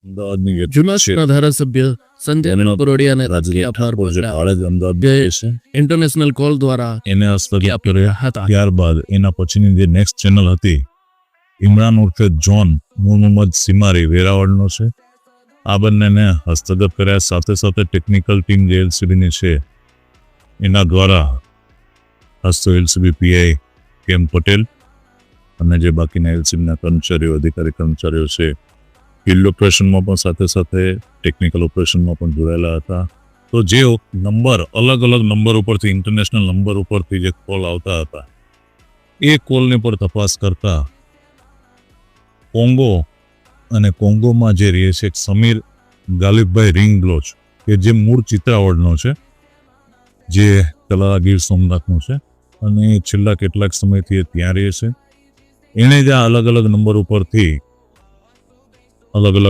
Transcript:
અમદાવાદની જુનાગઢના ધારાસભ્ય સંજય કરોડિયાને રાજકીય ઠાર પર જે હાલ જ અમદાવાદ ગયે છે ઇન્ટરનેશનલ કોલ દ્વારા એને હસ્તગત કર્યા હતા. ત્યારબાદ એના પછીની જે નેક્સ્ટ ચેનલ હતી ઇમરાન ઉર્ફે જોન મોહમ્મદ સિમારી વેરાવળનો છે. આ બંનેને હસ્તગત કર્યા. સાથે સાથે ટેકનિકલ ટીમ જે એલસીબીની છે એના દ્વારા હસ્તો એલસીબી પીઆઈ કેમ પટેલ અને જે બાકીના એલસીબીના કર્મચારીઓ અધિકારી કર્મચારીઓ છે ફિલ્ડ ઓપરેશનમાં પણ સાથે સાથે ટેકનિકલ ઓપરેશનમાં પણ જોડાયેલા હતા. તો જે નંબર અલગ અલગ નંબર ઉપરથી ઇન્ટરનેશનલ નંબર ઉપરથી જે કોલ આવતા હતા એ કોલની પર તપાસ કરતા કોંગો અને કોંગોમાં જે રહે છે સમીર ગાલિબભાઈ રિંગલોચ કે જે મૂળ ચિત્રાવડનો છે, જે તલાલા ગીર સોમનાથનો છે અને છેલ્લા કેટલાક સમયથી એ ત્યાં રહે છે. એણે જ આ અલગ અલગ નંબર ઉપરથી અલગ અલગ